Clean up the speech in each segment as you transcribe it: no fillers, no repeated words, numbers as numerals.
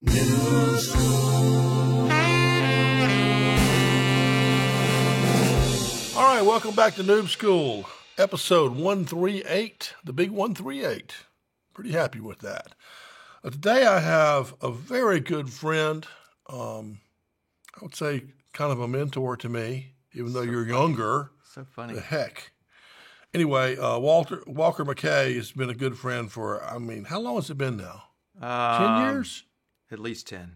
All right, welcome back to Noob School, episode 138, the big 138. Pretty happy with that. Today I have a very good friend, I would say kind of a mentor to me, even though you're younger. So funny. The heck. Anyway, Walker McKay has been a good friend for, how long has it been now? 10 years? At least 10.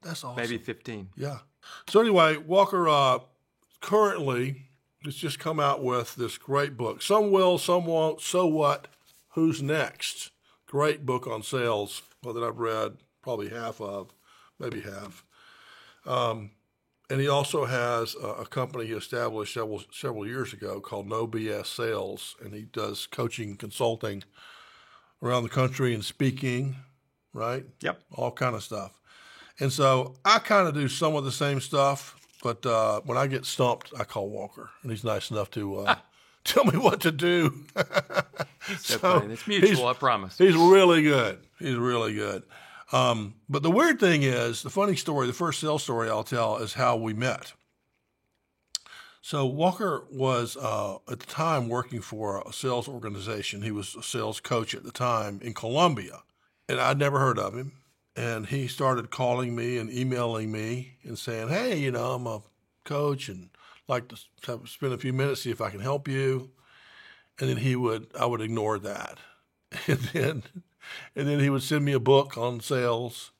That's awesome. Maybe 15. Yeah. So anyway, Walker currently has just come out with this great book. Some will, some won't. So what? Who's next? Great book on sales that I've read probably half of, maybe half. And he also has a company he established several years ago called No BS Sales, and he does coaching, consulting around the country and speaking, right? Yep. All kind of stuff. And so I kind of do some of the same stuff, but when I get stumped, I call Walker, and he's nice enough to tell me what to do. So funny. It's mutual, I promise. He's really good. He's really good. But the weird thing is, the funny story, the first sales story I'll tell is how we met. So Walker was, at the time, working for a sales organization. He was a sales coach at the time in Colombia, and I'd never heard of him. And he started calling me and emailing me and saying, hey, I'm a coach and like to spend a few minutes, see if I can help you. And then I would ignore that. And then he would send me a book on sales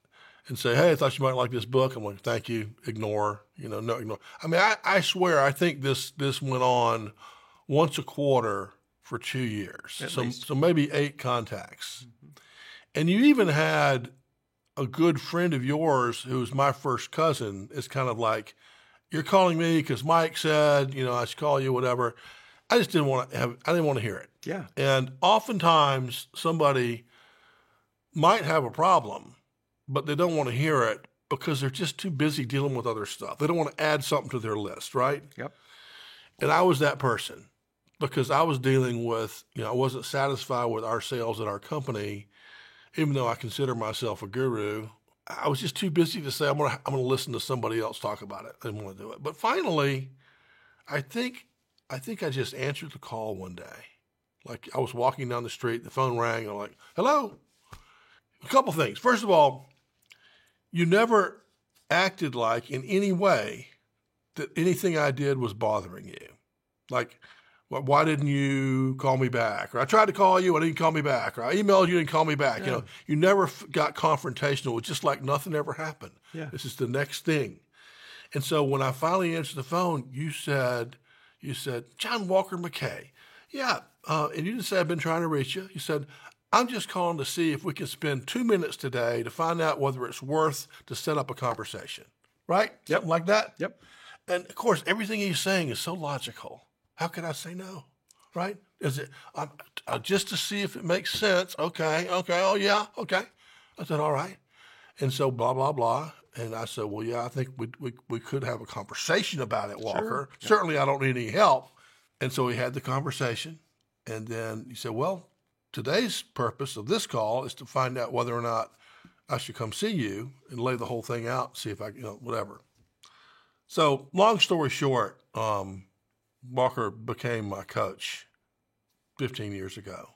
and say, hey, I thought you might like this book. I'm like, thank you. Ignore, no, ignore. I swear, I think this went on once a quarter for 2 years. So maybe 8 contacts. Mm-hmm. And you even had a good friend of yours who was my first cousin is kind of like, you're calling me because Mike said, I should call you, whatever. I just didn't want to hear it. Yeah. And oftentimes somebody might have a problem, but they don't want to hear it because they're just too busy dealing with other stuff. They don't want to add something to their list, right? Yep. And I was that person because I was dealing with, I wasn't satisfied with our sales at our company, even though I consider myself a guru. I was just too busy to say, I'm going to listen to somebody else talk about it. I didn't want to do it. But finally, I think I just answered the call one day. Like I was walking down the street, the phone rang, and I'm like, hello? A couple things. First of all, you never acted like in any way that anything I did was bothering you. Like, why didn't you call me back? Or I tried to call you, and you didn't call me back. Or I emailed you and call me back. Yeah. You never got confrontational. It was just like nothing ever happened. Yeah. This is the next thing. And so when I finally answered the phone, you said, John Walker McKay. Yeah. And you didn't say I've been trying to reach you. You said, I'm just calling to see if we can spend 2 minutes today to find out whether it's worth to set up a conversation. Right? Yep. Something like that? Yep. And, of course, everything he's saying is so logical. How can I say no? Right? Is it just to see if it makes sense? Okay. Oh, yeah. Okay. I said, all right. And so blah, blah, blah. And I said, well, yeah, I think we could have a conversation about it, Walker. Sure. Certainly I don't need any help. And so we had the conversation. And then he said, well, today's purpose of this call is to find out whether or not I should come see you and lay the whole thing out, see if I, whatever. So long story short, Walker became my coach 15 years ago.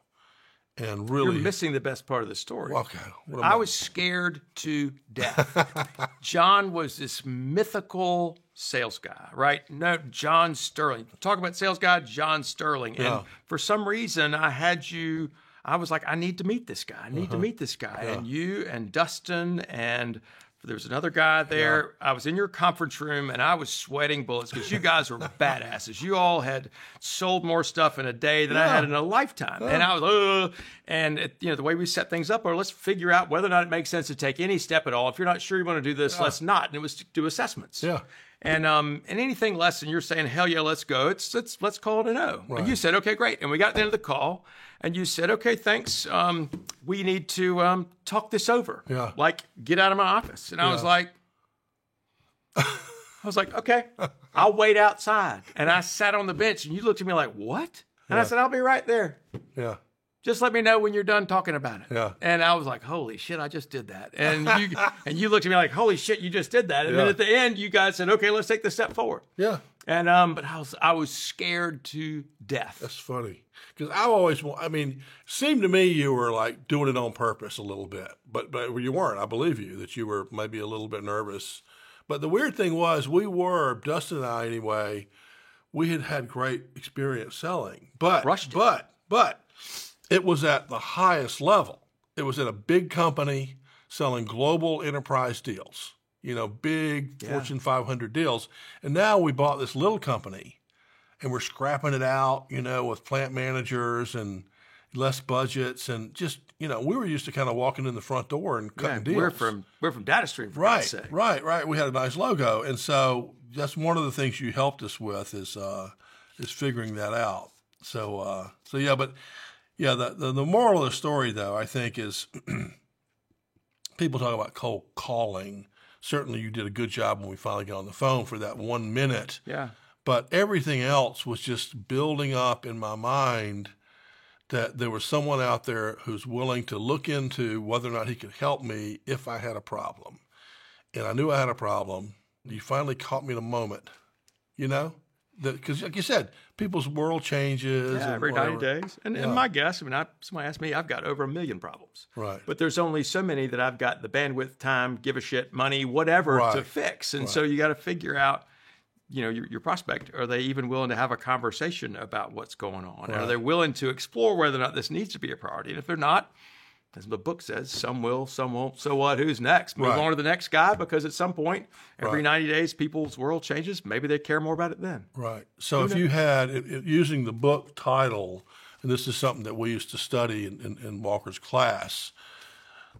And really, you're missing the best part of the story. Okay. I was scared to death. John was this mythical sales guy, right? No, John Sterling. Talk about sales guy, John Sterling. Yeah. And for some reason, I was like, I need to meet this guy. I need to meet this guy. Yeah. And you and Dustin and there was another guy there. Yeah. I was in your conference room, and I was sweating bullets because you guys were badasses. You all had sold more stuff in a day than I had in a lifetime. And I was, the way we set things up, or let's figure out whether or not it makes sense to take any step at all. If you're not sure you want to do this, let's not. And it was to do assessments. Yeah. And anything less than you're saying, hell yeah, let's go. Let's call it a no. Right. And you said, okay, great. And we got to the end of the call, and you said, okay, thanks. We need to talk this over. Yeah. Like, get out of my office. And I was like, okay, I'll wait outside. And I sat on the bench, and you looked at me like, what? And I said, I'll be right there. Yeah. Just let me know when you're done talking about it. Yeah. And I was like, holy shit, I just did that. And you looked at me like, holy shit, you just did that. And Yeah. then at the end, you guys said, okay, let's take the step forward. Yeah. And but I was scared to death. That's funny. Because it seemed to me you were like doing it on purpose a little bit, but you weren't. I believe you that you were maybe a little bit nervous. But the weird thing was Dustin and I anyway, we had great experience selling, but it was at the highest level. It was at a big company selling global enterprise deals, big Fortune 500 deals. And now we bought this little company and we're scrapping it out, with plant managers and less budgets. And just, we were used to kind of walking in the front door and cutting deals. We're from DataStream, for God's sake. Right. We had a nice logo. And so that's one of the things you helped us with is figuring that out. The moral of the story, though, I think is people talk about cold calling. Certainly you did a good job when we finally got on the phone for that 1 minute. Yeah. But everything else was just building up in my mind that there was someone out there who's willing to look into whether or not he could help me if I had a problem. And I knew I had a problem. You finally caught me in a moment, because like you said, people's world changes. Yeah, every 90 days. And my guess, somebody asked me, I've got over 1 million problems. Right. But there's only so many that I've got the bandwidth, time, give a shit, money, whatever to fix. And so you got to figure out, your prospect, are they even willing to have a conversation about what's going on? Right. Are they willing to explore whether or not this needs to be a priority? And if they're not, as the book says, some will, some won't. So what? Who's next? Move on to the next guy, because at some point, every 90 days, people's world changes. Maybe they care more about it then. Right. So if you had, using the book title, and this is something that we used to study in Walker's class,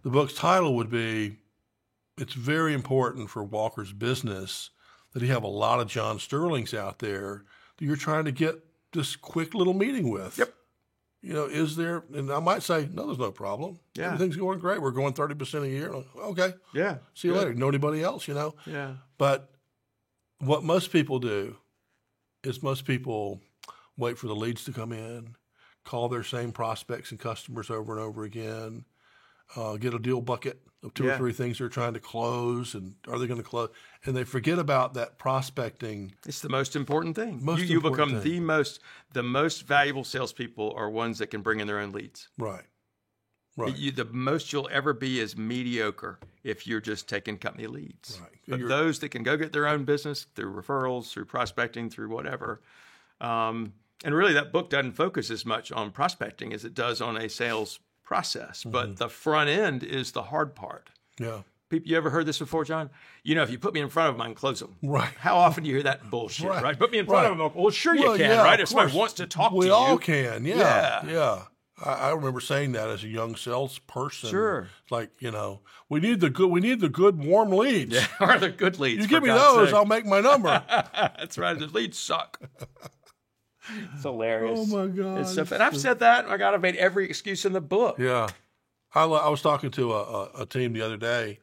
the book's title would be, it's very important for Walker's business that he have a lot of John Sterlings out there that you're trying to get this quick little meeting with. Yep. Is there, and I might say, no, there's no problem. Yeah. Everything's going great. We're going 30% a year. Okay. Yeah. See you later. Know anybody else, Yeah. But what most people do is most people wait for the leads to come in, call their same prospects and customers over and over again, get a deal bucket of two or three things they're trying to close, and are they going to close? And they forget about that prospecting. It's the most important thing. You become the most valuable salespeople are ones that can bring in their own leads. Right. The most you'll ever be is mediocre if you're just taking company leads. Right. But those that can go get their own business through referrals, through prospecting, through whatever. And really that book doesn't focus as much on prospecting as it does on a sales process. Mm-hmm. But the front end is the hard part. Yeah. You ever heard this before, John? If you put me in front of them, I can close them. Right. How often do you hear that bullshit, right? Put me in front of them. Well, sure you can, right? If somebody wants to talk to you. We all can, yeah. I remember saying that as a young salesperson. Sure. It's like, we need the good warm leads. Yeah, or the good leads. You give me those, I'll make my number. That's right. The leads suck. It's hilarious. Oh my God. And I've said that. I've made every excuse in the book. Yeah. I was talking to a team the other day,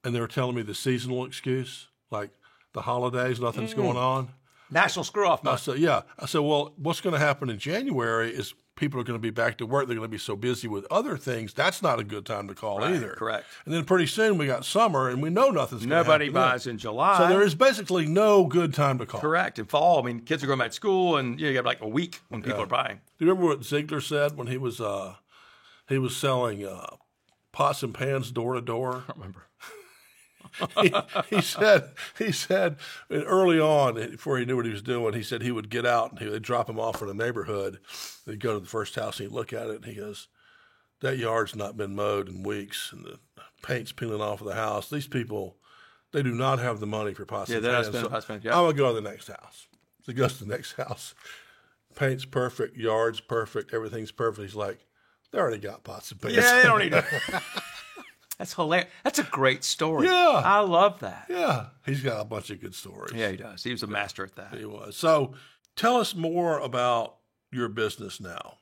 and they were telling me the seasonal excuse, like the holidays, nothing's going on. National screw-off month. I said, well, what's going to happen in January is people are going to be back to work. They're going to be so busy with other things. That's not a good time to call either. Correct. And then pretty soon we got summer, and we know nothing's going to happen. Nobody buys in July. So there is basically no good time to call. Correct. In fall, kids are going back to school, and you have like a week when people are buying. Do you remember what Ziegler said when he was selling pots and pans door to door? I don't remember. he said early on, before he knew what he was doing, he said he would get out and they'd drop him off in a neighborhood. He'd go to the first house and he'd look at it and he goes, that yard's not been mowed in weeks and the paint's peeling off of the house. These people, they do not have the money for pots and pans. I'm going to go to the next house. So he goes to the next house. Paint's perfect, yard's perfect, everything's perfect. He's like, they already got pots and pans. Yeah, they don't need it. That's hilarious. That's a great story. Yeah. I love that. Yeah. He's got a bunch of good stories. Yeah, he does. He was a master at that. He was. So tell us more about your business now.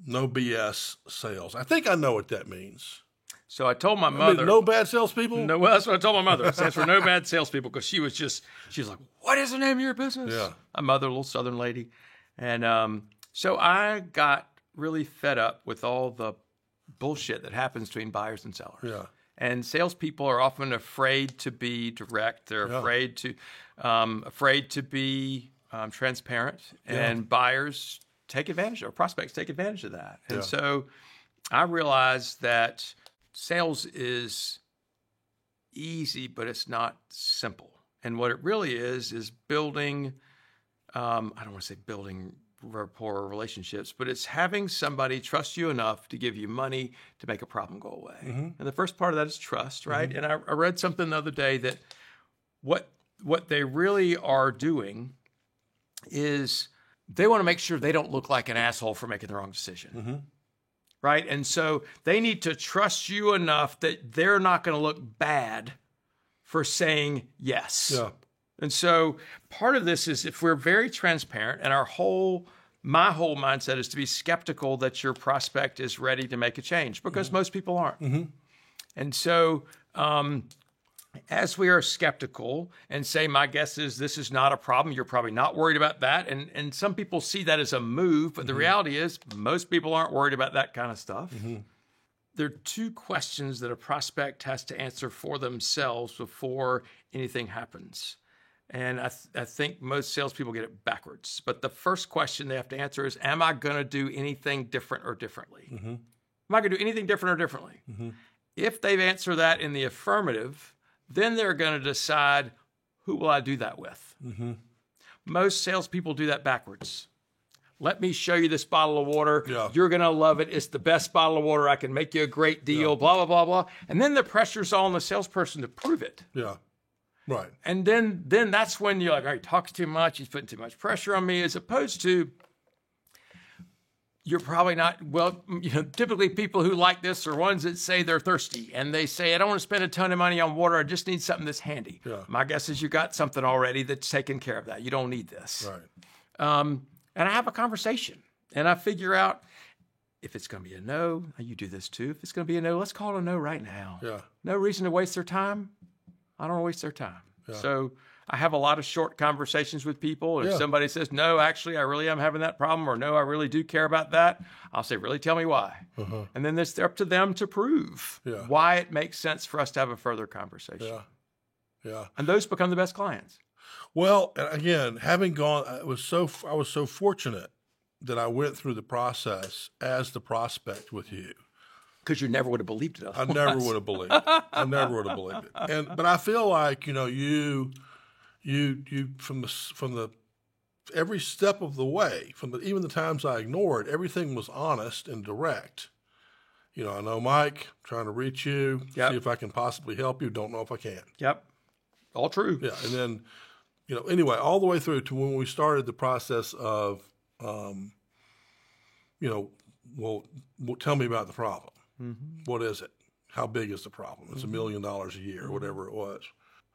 No BS sales. I think I know what that means. So I told my mother. No bad salespeople? No, well, that's what I told my mother. It stands for no bad salespeople because she was like, what is the name of your business? Yeah. My mother, a little Southern lady. And so I got really fed up with all the bullshit that happens between buyers and sellers. Yeah. And salespeople are often afraid to be direct. They're afraid to be transparent. And buyers take advantage, or prospects take advantage of that. And so I realized that sales is easy, but it's not simple. And what it really is building, I don't want to say building rapport or relationships, but it's having somebody trust you enough to give you money to make a problem go away. And the first part of that is trust, right? And I read something the other day that what they really are doing is they want to make sure they don't look like an asshole for making the wrong decision. Right? And so they need to trust you enough that they're not going to look bad for saying yes. Yeah. And so part of this is if we're very transparent, and my whole mindset is to be skeptical that your prospect is ready to make a change, because most people aren't. And so as we are skeptical and say, my guess is this is not a problem, you're probably not worried about that. And some people see that as a move, but the reality is most people aren't worried about that kind of stuff. There are two questions that a prospect has to answer for themselves before anything happens. And I think most salespeople get it backwards. But the first question they have to answer is, am I going to do anything different or differently? Am I going to do anything different or differently? If they've answered that in the affirmative, then they're going to decide, who will I do that with? Most salespeople do that backwards. Let me show you this bottle of water. You're going to love it. It's the best bottle of water. I can make you a great deal, blah, blah, blah, blah. And then the pressure's all on the salesperson to prove it. Right. And then that's when you're like, all right, he talks too much. He's putting too much pressure on me, as opposed to you're probably not, well, typically people who like this are ones that say they're thirsty and they say, I don't want to spend a ton of money on water. I just need something that's handy. My guess is you got something already that's taking care of that. You don't need this. Right. And I have a conversation and I figure out if it's going to be a no, you do this too. If it's going to be a no, let's call it a no right now. No reason to waste their time. I don't want to waste their time. So I have a lot of short conversations with people. If somebody says, no, actually, I really am having that problem, or no, I really do care about that, I'll say, really, tell me why. And then it's up to them to prove why it makes sense for us to have a further conversation. And those become the best clients. Well, again, having gone, I was so fortunate that I went through the process as the prospect with you. Because you never would have believed it otherwise. I never would have believed it. I never would have believed it. But I feel like, you from the every step of the way, even the times I ignored, everything was honest and direct. I know Mike, trying to reach you, see if I can possibly help you. Don't know if I can. All true. And then, anyway, all the way through to when we started the process of, well, tell me about the problem. What is it? How big is the problem? It's $1 million a year, or whatever it was.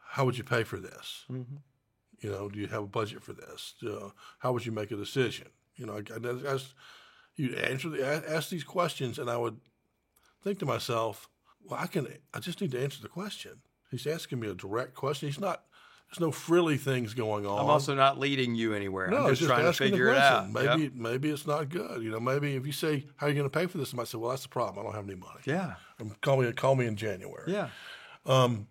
How would you pay for this? Do you have a budget for this? How would you make a decision? You'd ask these questions, and I would think to myself, well, I just need to answer the question. He's asking me a direct question. There's no frilly things going on. I'm also not leading you anywhere. No, I'm just trying to figure it out. Maybe it's not good. Maybe if you say, how are you going to pay for this? I might say, well, that's the problem. I don't have any money. Call me in January. And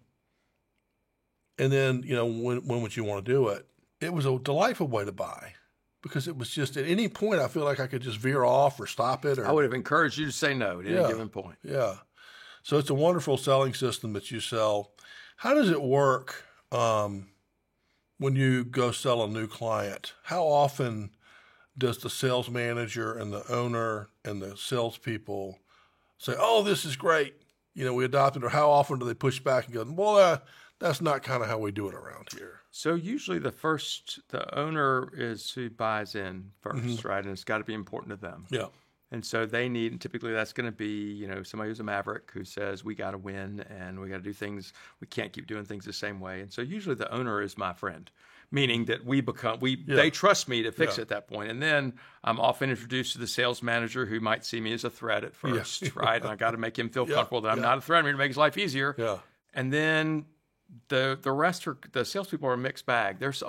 then, when would you want to do it? It was a delightful way to buy, because it was just at any point I feel like I could just veer off or stop it. I would have encouraged you to say no at any given point. So it's a wonderful selling system that you sell. How does it work when you go sell a new client? How often does the sales manager and the owner and the salespeople say, oh, this is great, we adopted, or how often do they push back and go, well, that's not kind of how we do it around here? So usually the owner is who buys in first, right? And it's got to be important to them. And so they need, typically that's going to be, somebody who's a maverick who says, we got to win and we got to do things, we can't keep doing things the same way. And so usually the owner is my friend, meaning that they trust me to fix it at that point. And then I'm often introduced to the sales manager, who might see me as a threat at first, right? And I got to make him feel comfortable that I'm not a threat. I'm here to make his life easier. And then the rest are, the salespeople are a mixed bag. There's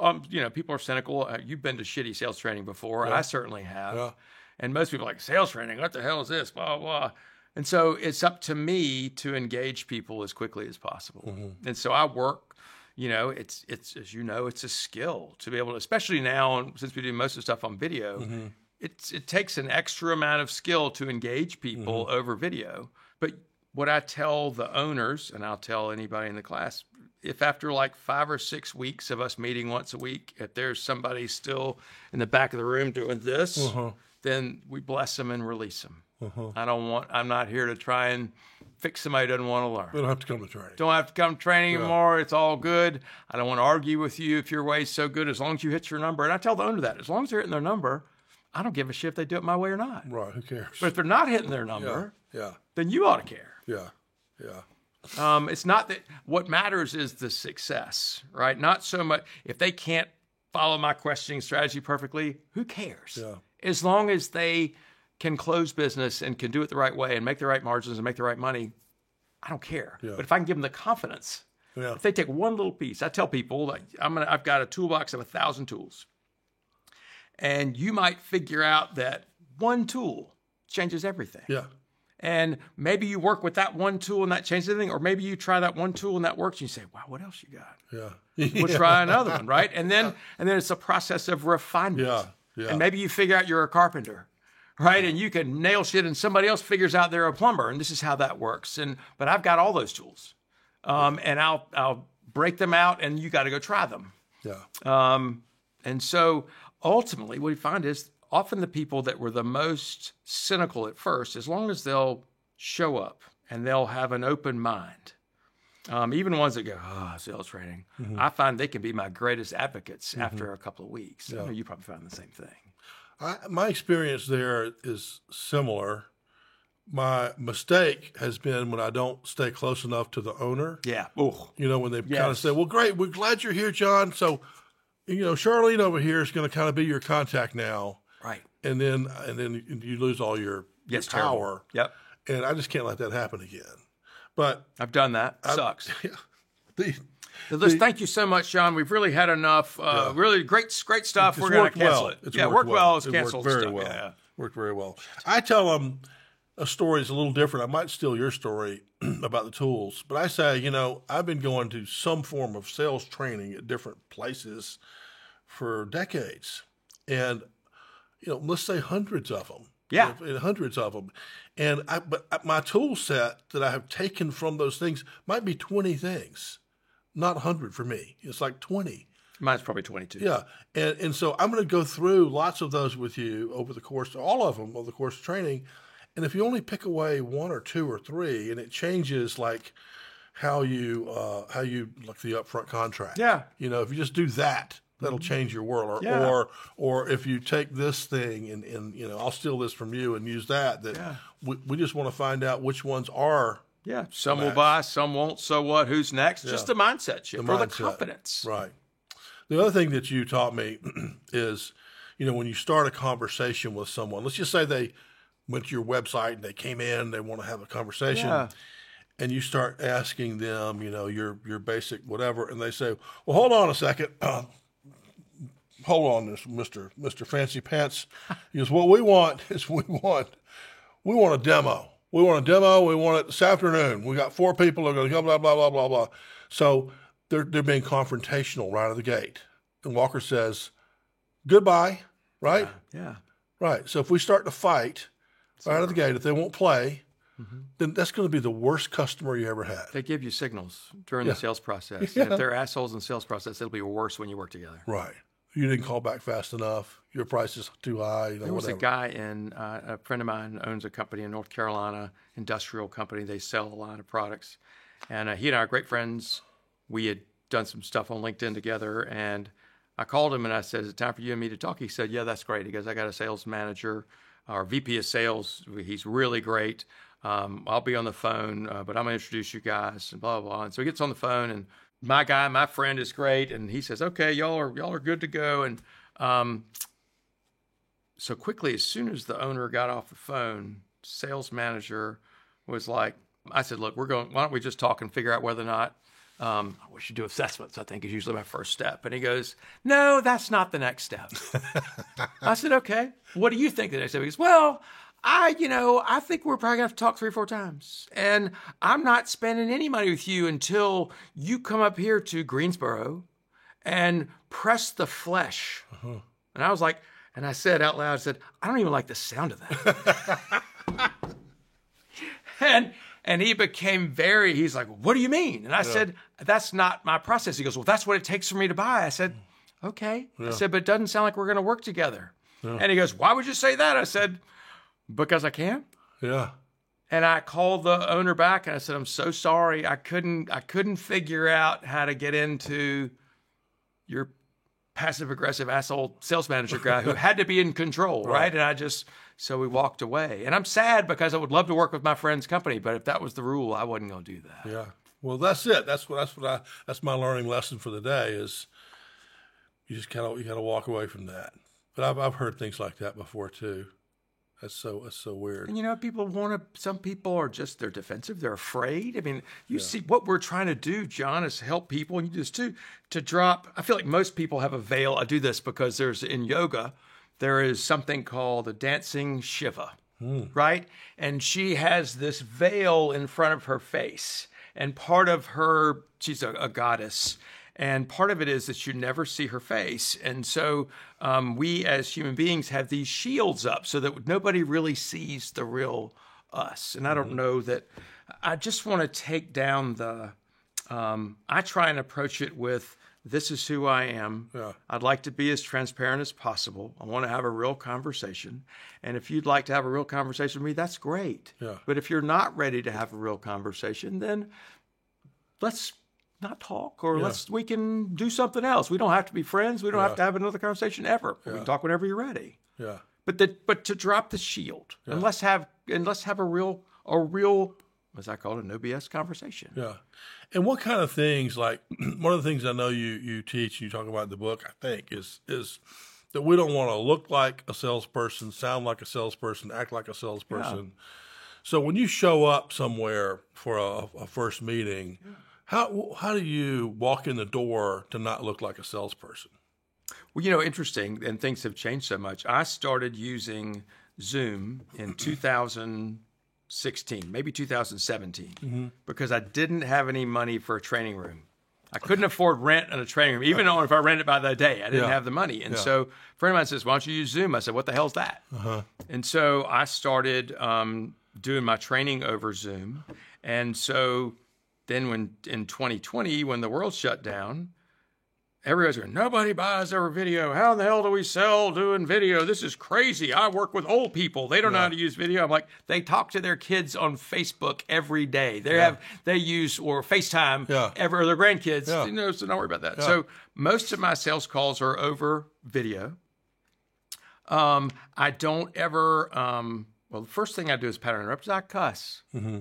people are cynical. You've been to shitty sales training before. I certainly have. And most people are like, sales training, what the hell is this? Blah, blah. And so it's up to me to engage people as quickly as possible. Mm-hmm. And so I work, it's as you know, it's a skill to be able to, especially now, since we do most of the stuff on video, mm-hmm. it takes an extra amount of skill to engage people mm-hmm. over video. But what I tell the owners, and I'll tell anybody in the class, if after like 5 or 6 weeks of us meeting once a week, if there's somebody still in the back of the room doing this, uh-huh. then we bless them and release them. Uh-huh. I'm not here to try and fix somebody who doesn't want to learn. They don't have to come to training. Don't have to come to training anymore. It's all good. I don't want to argue with you if your way's so good as long as you hit your number. And I tell the owner that. As long as they're hitting their number, I don't give a shit if they do it my way or not. Right, who cares? But if they're not hitting their number, then you ought to care. Yeah. It's not that what matters is the success, right? Not so much if they can't follow my questioning strategy perfectly, who cares? Yeah. As long as they can close business and can do it the right way and make the right margins and make the right money, I don't care. Yeah. But if I can give them the confidence, if they take one little piece, I tell people like I've got a toolbox of 1,000 tools, and you might figure out that one tool changes everything. Yeah. And maybe you work with that one tool and that changes everything, or maybe you try that one tool and that works, and you say, "Wow, what else you got?" Yeah. We'll try another one, right? And then it's a process of refinement. Yeah. And maybe you figure out you're a carpenter, right? And you can nail shit, and somebody else figures out they're a plumber, and this is how that works. But I've got all those tools, and I'll break them out, and you got to go try them. Yeah. And so ultimately, what we find is often the people that were the most cynical at first, as long as they'll show up and they'll have an open mind, even ones that go, sales training, mm-hmm. I find they can be my greatest advocates mm-hmm. after a couple of weeks. Yeah. I know you probably found the same thing. My experience there is similar. My mistake has been when I don't stay close enough to the owner. Yeah. When they kind of say, well, great, we're glad you're here, John. So, Charlene over here is going to kind of be your contact now. Right. And then you lose all your power. Yep. And I just can't let that happen again. But I've done that. Sucks. Thank you so much, John. We've really had enough. Really great stuff. We're going to cancel it. It worked well. It's canceled. Worked very well. Yeah. Worked very well. I tell them a story is a little different. I might steal your story about the tools, but I say, I've been going to some form of sales training at different places for decades, and let's say hundreds of them. Yeah, hundreds of them. But my tool set that I have taken from those things might be 20 things, not 100 for me. It's like 20. Mine's probably 22. Yeah, and so I'm going to go through lots of those with you over the course, all of them over the course of training. And if you only pick away 1 or 2 or 3, and it changes like how you like the upfront contract. Yeah, if you just do that. That'll change your world, or if you take this thing and I'll steal this from you and use that. We just want to find out which ones are. Yeah, some will buy, some won't. So what? Who's next? Just the mindset shift, the confidence. Right. The other thing that you taught me is, when you start a conversation with someone, let's just say they went to your website and they came in, they want to have a conversation. Yeah. And you start asking them, your basic whatever, and they say, "Well, hold on a second. Hold on, Mr. Fancy Pants." Because what we want is we want a demo. We want a demo. We want it this afternoon. We got 4 people that are going to come, blah, blah, blah, blah, blah. So they're being confrontational right out of the gate. And Walker says, goodbye, right? Yeah. Right. So if we start to fight right out of the gate, if they won't play, then that's going to be the worst customer you ever had. They give you signals during the sales process. And if they're assholes in the sales process, it'll be worse when you work together. Right. You didn't call back fast enough. Your price is too high. There was a guy a friend of mine owns a company in North Carolina, industrial company. They sell a line of products. And he and I are great friends. We had done some stuff on LinkedIn together. And I called him and I said, "Is it time for you and me to talk?" He said, "Yeah, that's great." He goes, "I got a sales manager, our VP of sales. He's really great. I'll be on the phone, but I'm going to introduce you guys," and blah, blah, blah. And so he gets on the phone, and my friend is great. And he says, "Okay, y'all are good to go." And so quickly, as soon as the owner got off the phone, sales manager was like, I said, "Look, why don't we just talk and figure out whether or not We should do assessments, I think, is usually my first step. And he goes, no, that's not the next step. I said, okay, what do you think the next step? He goes, well, I think we're probably going to have to talk 3 or 4 times. And I'm not spending any money with you until you come up here to Greensboro and press the flesh. Uh-huh. And I was like, and I said out loud, I said, I don't even like the sound of that. And he became he's like, what do you mean? And I said, that's not my process. He goes, well, that's what it takes for me to buy. I said, okay. I said, but it doesn't sound like we're going to work together. And he goes, why would you say that? I said, because I can. Yeah. And I called the owner back and I said, I'm so sorry. I couldn't figure out how to get into your passive aggressive asshole sales manager guy who had to be in control. Right. And so we walked away. And I'm sad because I would love to work with my friend's company, but if that was the rule, I wasn't going to do that. Yeah. Well, that's it. That's my learning lesson for the day is you got to walk away from that. But I've heard things like that before too. That's so weird. And some people are just, they're defensive. They're afraid. I mean, you see what we're trying to do, John, is help people. And you just to drop. I feel like most people have a veil. I do this because in yoga, there is something called the dancing Shiva, right? And she has this veil in front of her face. And part of she's a goddess. And part of it is that you never see her face. And so we as human beings have these shields up so that nobody really sees the real us. And I don't know that I just want to take down I try and approach it with, this is who I am. Yeah. I'd like to be as transparent as possible. I want to have a real conversation. And if you'd like to have a real conversation with me, that's great. Yeah. But if you're not ready to have a real conversation, then let's not talk, or we can do something else. We don't have to be friends. We don't have to have another conversation ever. We can talk whenever you're ready. Yeah. But to drop the shield and let's have a real, as I call it, a no BS conversation. Yeah. And what kind of things, like one of the things I know you teach and you talk about in the book, I think, is that we don't want to look like a salesperson, sound like a salesperson, act like a salesperson. Yeah. So when you show up somewhere for a first meeting, how do you walk in the door to not look like a salesperson? Well, interesting, and things have changed so much. I started using Zoom in 2016, maybe 2017, because I didn't have any money for a training room. I couldn't afford rent in a training room, even if I rented by the day. I didn't have the money. And so a friend of mine says, why don't you use Zoom? I said, what the hell's that? Uh-huh. And so I started doing my training over Zoom. And so then in 2020, when the world shut down, everybody's going, nobody buys our video. How in the hell do we sell doing video? This is crazy. I work with old people. They don't know how to use video. I'm like, they talk to their kids on Facebook every day. They use or FaceTime or their grandkids. Yeah. So don't worry about that. Yeah. So most of my sales calls are over video. I don't ever, the first thing I do is pattern interrupt. I cuss. Mm-hmm.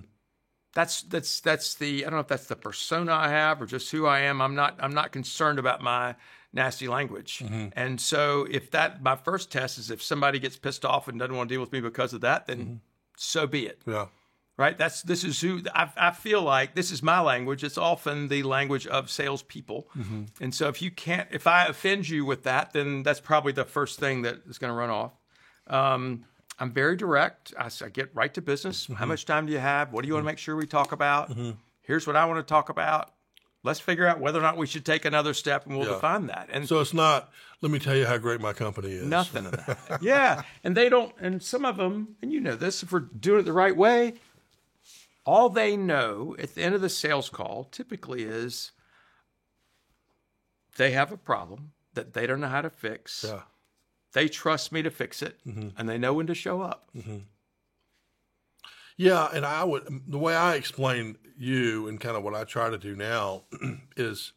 That's the, I don't know if that's the persona I have or just who I am. I'm not concerned about my nasty language. Mm-hmm. And so my first test is if somebody gets pissed off and doesn't want to deal with me because of that, then so be it. Yeah. Right. This is who I feel like this is my language. It's often the language of salespeople. Mm-hmm. And so if I offend you with that, then that's probably the first thing that is going to run off. I'm very direct. I get right to business. Mm-hmm. How much time do you have? What do you want to make sure we talk about? Mm-hmm. Here's what I want to talk about. Let's figure out whether or not we should take another step, and we'll define that. And so it's not, let me tell you how great my company is. Nothing of that. Yeah. And they don't, and some of them, and you know this, if we're doing it the right way, all they know at the end of the sales call typically is they have a problem that they don't know how to fix. Yeah. They trust me to fix it, and they know when to show up. Mm-hmm. Yeah, and the way I explain you and kind of what I try to do now is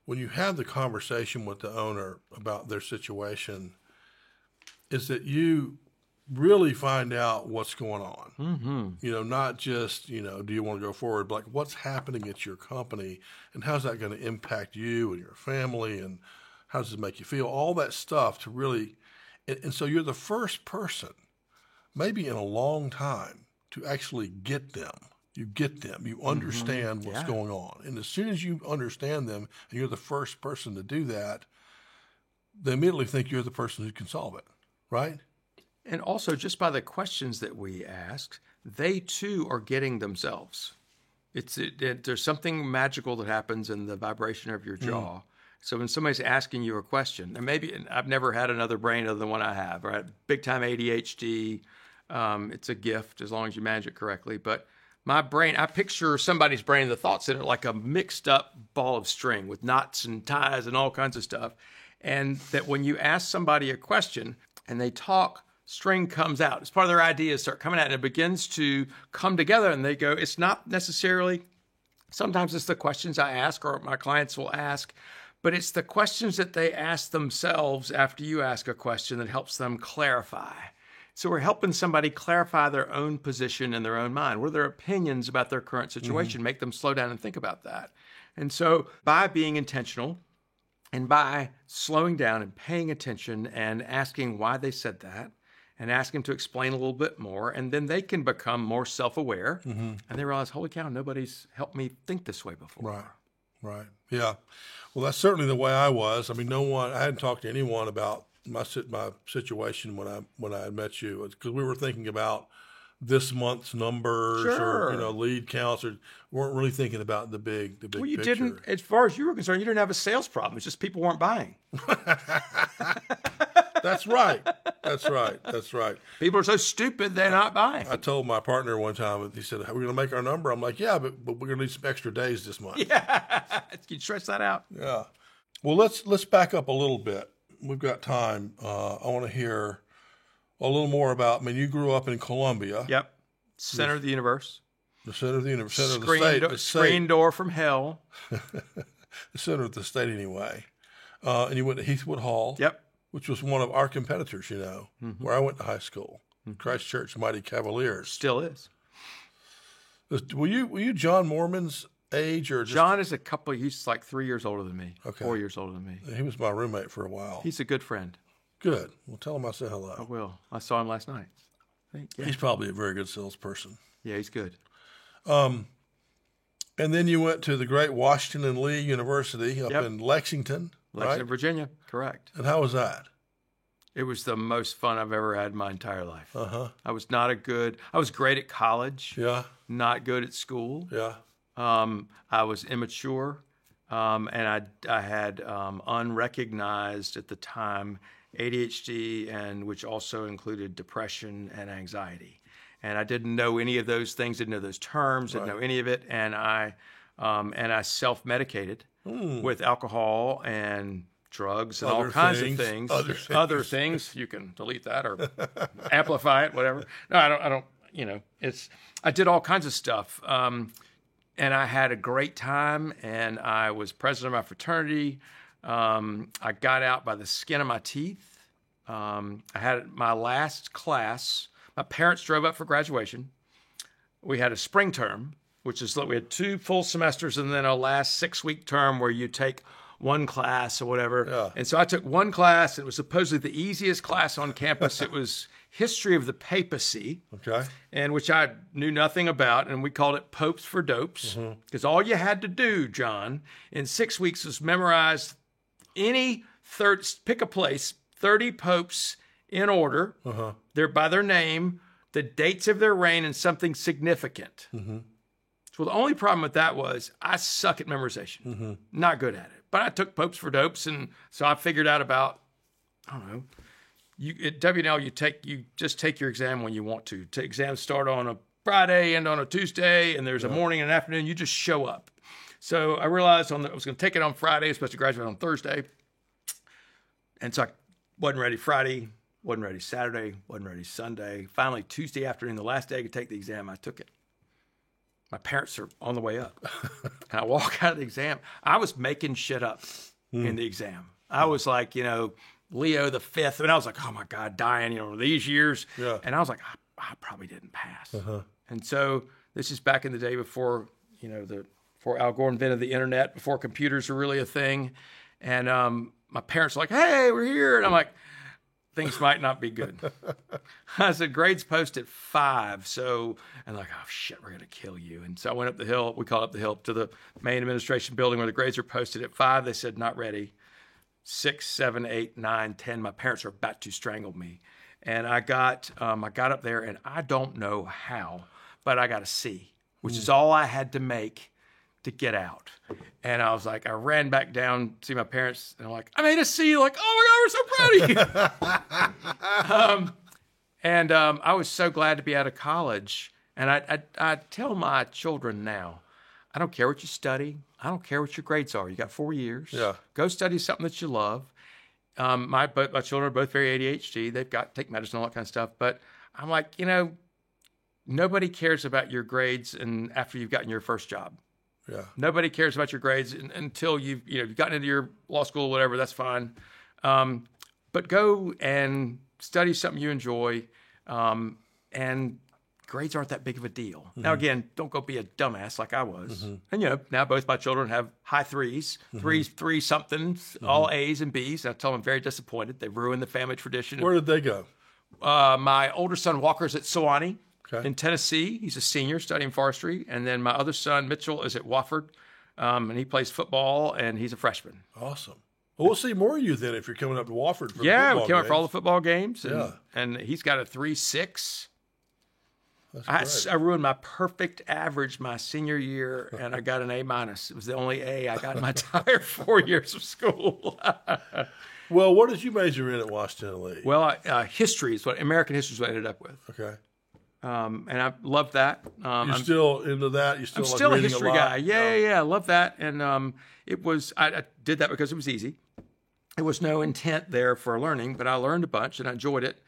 when you have the conversation with the owner about their situation, is that you really find out what's going on. Mm-hmm. Not just, do you want to go forward, but like what's happening at your company and how's that going to impact you and your family and how does it make you feel? All that stuff to really, and so you're the first person, maybe in a long time, to actually get them. You get them. You understand what's going on. And as soon as you understand them and you're the first person to do that, they immediately think you're the person who can solve it, right? And also, just by the questions that we ask, they too are getting themselves. There's something magical that happens in the vibration of your jaw. So when somebody's asking you a question, and I've never had another brain other than one I have, right? Big time ADHD. It's a gift as long as you manage it correctly. But my brain, I picture somebody's brain, the thoughts in it, like a mixed up ball of string with knots and ties and all kinds of stuff. And that when you ask somebody a question and they talk, string comes out. It's part of their ideas start coming out and it begins to come together and they go, it's not necessarily, sometimes it's the questions I ask or my clients will ask, but it's the questions that they ask themselves after you ask a question that helps them clarify. So we're helping somebody clarify their own position in their own mind. What are their opinions about their current situation? Make them slow down and think about that. And so by being intentional and by slowing down and paying attention and asking why they said that, and ask them to explain a little bit more, and then they can become more self-aware, and they realize, holy cow, nobody's helped me think this way before. Right. Yeah. Well, that's certainly the way I was. I mean, I hadn't talked to anyone about my situation when I had met you, because we were thinking about this month's numbers or lead counts, or weren't really thinking about the big well, you picture. Didn't, as far as you were concerned, you didn't have a sales problem. It's just people weren't buying. That's right. That's right. People are so stupid, they're not buying. I told my partner one time, he said, "Are we going to make our number?" I'm like, "Yeah, but we're going to need some extra days this month." Yeah. Can you stretch that out? Yeah. Well, let's back up a little bit. We've got time. I want to hear a little more about, you grew up in Columbia. Yep. Center of the universe. The center of the universe. Center of the state. Screen door from hell. The center of the state, anyway. And you went to Heathwood Hall. Yep. Which was one of our competitors, where I went to high school. Christ Church Mighty Cavaliers. Still is. Were you John Mormon's age, or just... John is he's like 3 years older than me. Okay. 4 years older than me. He was my roommate for a while. He's a good friend. Good. Well, tell him I said hello. I will. I saw him last night. He's probably a very good salesperson. Yeah, he's good. And then you went to the great Washington and Lee University up in Lexington, right? Virginia, correct. And how was that? It was the most fun I've ever had in my entire life. I was great at college. Yeah. Not good at school. Yeah. I was immature, and I had unrecognized at the time ADHD, and which also included depression and anxiety. And I didn't know any of those things, didn't know those terms, didn't know any of it, and I self-medicated with alcohol and drugs and all kinds of things. Other things. You can delete that or amplify it, whatever. No, I don't. I did all kinds of stuff. And I had a great time, and I was president of my fraternity. I got out by the skin of my teeth. I had my last class. My parents drove up for graduation. We had a spring term, which is we had 2 full semesters and then a last 6-week term where you take one class or whatever. Yeah. And so I took one class. It was supposedly the easiest class on campus. It was history of the papacy, and which I knew nothing about, and we called it Popes for Dopes, because all you had to do, John, in 6 weeks was memorize pick a place, 30 popes in order, they're by their name, the dates of their reign, and something significant. So the only problem with that was I suck at memorization, not good at it. But I took Popes for Dopes, and so I figured out about, I don't know, at WNL, you just take your exam when you want to. Exams start on a Friday, end on a Tuesday, and there's a morning and an afternoon. You just show up. So I realized I was going to take it on Friday. I was supposed to graduate on Thursday. And so I wasn't ready Friday, wasn't ready Saturday, wasn't ready Sunday. Finally, Tuesday afternoon, the last day I could take the exam, I took it. My parents are on the way up. And I walk out of the exam. I was making shit up in the exam. I was like, Leo the Fifth, and I was like, oh my God, dying, these years. Yeah. And I was like, I probably didn't pass. And so this is back in the day before, before Al Gore invented the internet, before computers were really a thing. And my parents were like, hey, we're here. And I'm like, things might not be good. I said, grades post at 5. So, and like, oh shit, we're going to kill you. And so I went up the hill, we call it up the hill, to the main administration building where the grades are posted at 5. They said, not ready. 6, 7, 8, 9, 10. My parents are about to strangle me. And I got up there, and I don't know how, but I got a C, which is all I had to make to get out. And I was like, I ran back down to see my parents, and I'm like, I made a C. Like, oh my God, we're so proud of you. I was so glad to be out of college. And I tell my children now, I don't care what you study. I don't care what your grades are. You got 4 years. Yeah. Go study something that you love. My children are both very ADHD. They've got to take medicine, all that kind of stuff. But I'm like, nobody cares about your grades and after you've gotten your first job. Yeah. Nobody cares about your grades until you've gotten into your law school or whatever. That's fine. But go and study something you enjoy. And grades aren't that big of a deal. Mm-hmm. Now, again, don't go be a dumbass like I was. Mm-hmm. And, now both my children have high threes, three somethings, all A's and B's. And I tell them I'm very disappointed. They ruined the family tradition. Where did they go? My older son, Walker's at Sewanee in Tennessee. He's a senior studying forestry. And then my other son, Mitchell, is at Wofford. And he plays football, and he's a freshman. Awesome. Well, we'll see more of you then if you're coming up to Wofford for the football games. We came up for all the football games. And he's got a 3.6. I ruined my perfect average my senior year, and I got an A-. It was the only A I got in my entire 4 years of school. Well, what did you major in at Washington Lee? Well, history is American history is what I ended up with. Okay. And I love that. You're still into that? I'm still a history guy. Yeah. I love that. And it was I did that because it was easy. There was no intent there for learning, but I learned a bunch and I enjoyed it.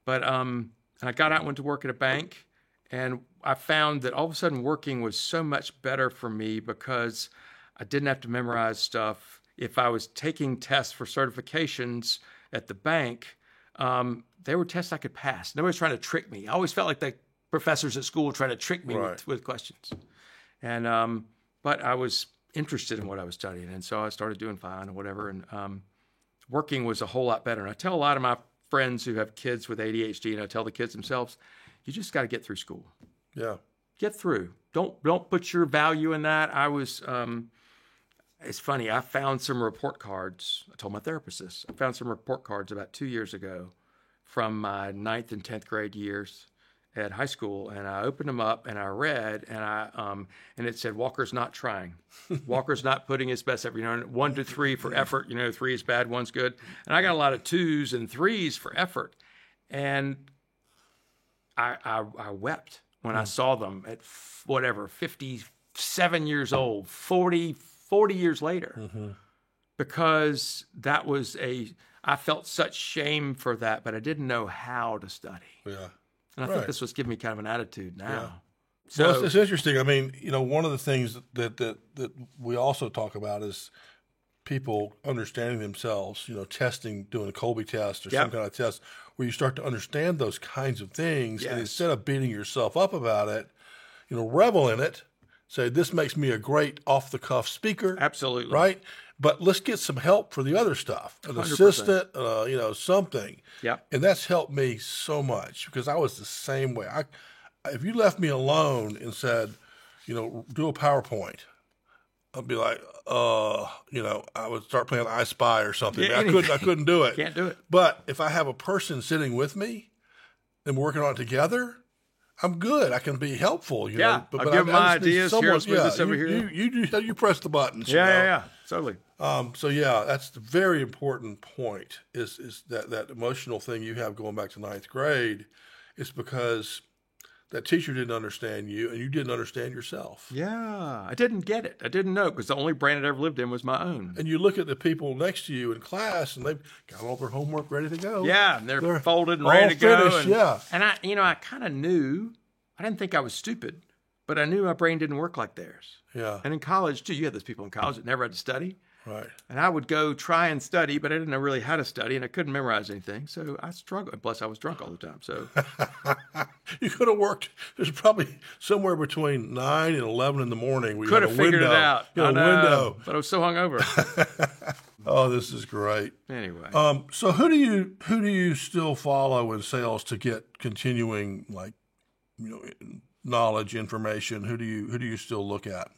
But and I got out and went to work at a bank. And I found that all of a sudden working was so much better for me because I didn't have to memorize stuff. If I was taking tests for certifications at the bank, they were tests I could pass. Nobody was trying to trick me. I always felt like the professors at school were trying to trick me with questions. And but I was interested in what I was studying, and so I started doing fine or whatever. And working was a whole lot better. And I tell a lot of my friends who have kids with ADHD, and I tell the kids themselves, you just got to get through school. Yeah. Get through. Don't put your value in that. I was, it's funny. I found some report cards. I told my therapist this. I found some report cards about 2 years ago from my 9th and 10th grade years at high school. And I opened them up and I read and and it said, Walker's not trying. Walker's not putting his best effort. 1 to 3 for effort. 3 is bad, 1's good. And I got a lot of 2s and 3s for effort. And I wept when I saw them at 57 years old, 40 years later, because that was I felt such shame for that, but I didn't know how to study. Yeah. And I think this was giving me kind of an attitude now. Yeah. So it's interesting. I mean, one of the things that we also talk about is people understanding themselves, testing, doing a Colby test or some kind of test where you start to understand those kinds of things. Yes. And instead of beating yourself up about it, revel in it. Say, this makes me a great off-the-cuff speaker. Absolutely. Right? But let's get some help for the other stuff. An 100%. Assistant, something. Yeah. And that's helped me so much because I was the same way. If you left me alone and said, do a PowerPoint, I'd be like, I would start playing I Spy or something. Yeah, I couldn't do it. Can't do it. But if I have a person sitting with me and working on it together, I'm good. I can be helpful. But I'll give my ideas. Here's this over here. You press the buttons. Yeah, totally. So that's the very important point. Is that emotional thing you have going back to 9th grade? Is because that teacher didn't understand you, and you didn't understand yourself. Yeah, I didn't get it. I didn't know because the only brain I'd ever lived in was my own. And you look at the people next to you in class, and they've got all their homework ready to go. Yeah, and they're folded and ready to finished, go. And I kind of knew. I didn't think I was stupid, but I knew my brain didn't work like theirs. Yeah. And in college too, you had those people in college that never had to study. Right. And I would go try and study, but I didn't know really how to study, and I couldn't memorize anything. So I struggled. Plus, I was drunk all the time. So you could have worked. There's probably somewhere between 9 and 11 in the morning. Could have figured it out. A window. But I was so hungover. Oh, this is great. Anyway, so who do you still follow in sales to get continuing knowledge, information? Who do you still look at?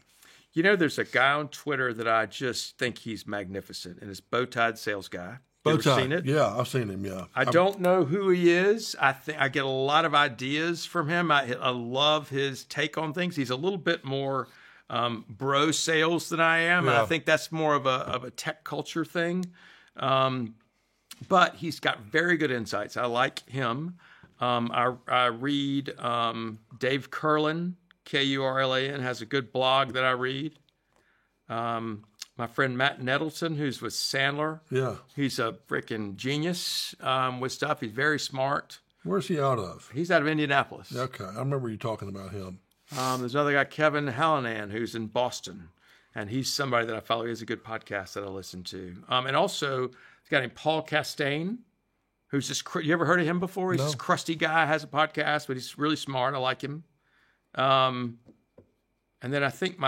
there's a guy on Twitter that I just think he's magnificent, and it's Bowtied Sales Guy. You ever Bowtied, seen it? yeah, I've seen him. Yeah, I don't know who he is. I think I get a lot of ideas from him. I love his take on things. He's a little bit more bro sales than I am. Yeah. And I think that's more of a tech culture thing. But he's got very good insights. I like him. I read Dave Kurlan, Kurlan, has a good blog that I read. My friend Matt Nettleton, who's with Sandler. Yeah. He's a freaking genius with stuff. He's very smart. Where's he out of? He's out of Indianapolis. Okay, I remember you talking about him. There's another guy, Kevin Hallinan, who's in Boston. And he's somebody that I follow. He has a good podcast that I listen to. And also, a guy named Paul Castaigne, who's this, you ever heard of him before? He's this crusty guy, has a podcast, but he's really smart. I like him. And then I think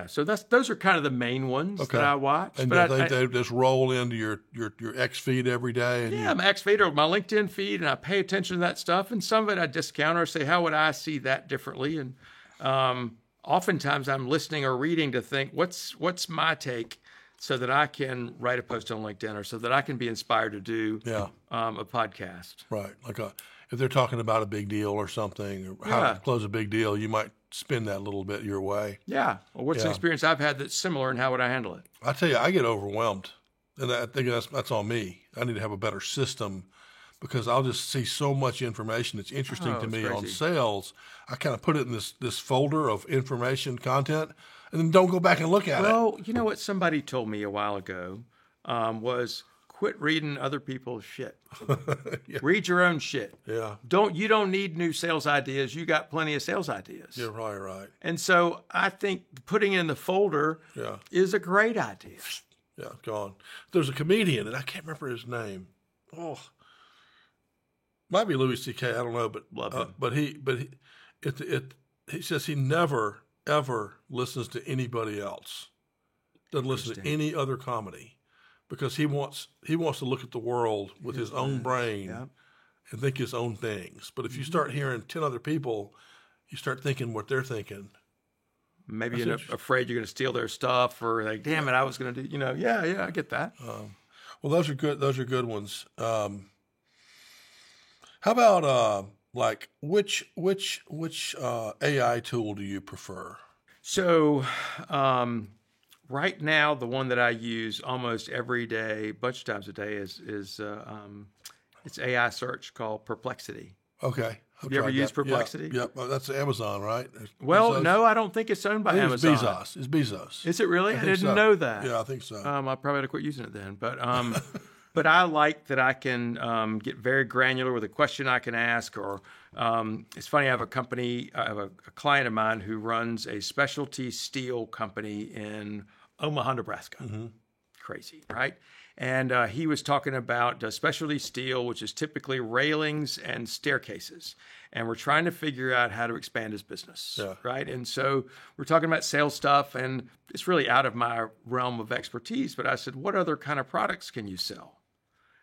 so those are kind of the main ones that I watch. And but they just roll into your X feed every day. And my X feed or my LinkedIn feed, and I pay attention to that stuff. And some of it I discount or say, how would I see that differently? And oftentimes I'm listening or reading to think, what's my take, so that I can write a post on LinkedIn or so that I can be inspired to do a podcast. Right, like if they're talking about a big deal or something, or how to close a big deal, you might spin that a little bit your way. Yeah. Well, what's an experience I've had that's similar, and how would I handle it? I tell you, I get overwhelmed, and I think that's on me. I need to have a better system, because I'll just see so much information that's interesting to me on sales. I kind of put it in this folder of information content, and then don't go back and look at it. Well, you know what somebody told me a while ago was, quit reading other people's shit. Read your own shit. Yeah. You don't need new sales ideas. You got plenty of sales ideas. You're probably right. And so I think putting it in the folder is a great idea. Yeah, go on. There's a comedian, and I can't remember his name. Oh, might be Louis C.K. I don't know, but he says he never ever listens to anybody else. Doesn't listen to any other comedy, because he wants to look at the world with his own brain and think his own things. But if you start hearing 10 other people, you start thinking what they're thinking. Maybe you're afraid you're going to steal their stuff, or like, damn it, I was going to do. I get that. Well, those are good. Those are good ones. How about which AI tool do you prefer? So, right now, the one that I use almost every day, a bunch of times a day, is it's AI search called Perplexity. Okay. Have you ever used Perplexity? Yep. That's Amazon, right? Well, no, I don't think it's owned by Amazon. It's Bezos. Is it really? I didn't know that. Yeah, I think so. I probably had to quit using it then. But but I like that I can get very granular with a question I can ask. Or it's funny, I have a client of mine who runs a specialty steel company in Omaha, Nebraska. Mm-hmm. Crazy, right? And he was talking about specialty steel, which is typically railings and staircases. And we're trying to figure out how to expand his business, right? And so we're talking about sales stuff, and it's really out of my realm of expertise. But I said, what other kind of products can you sell?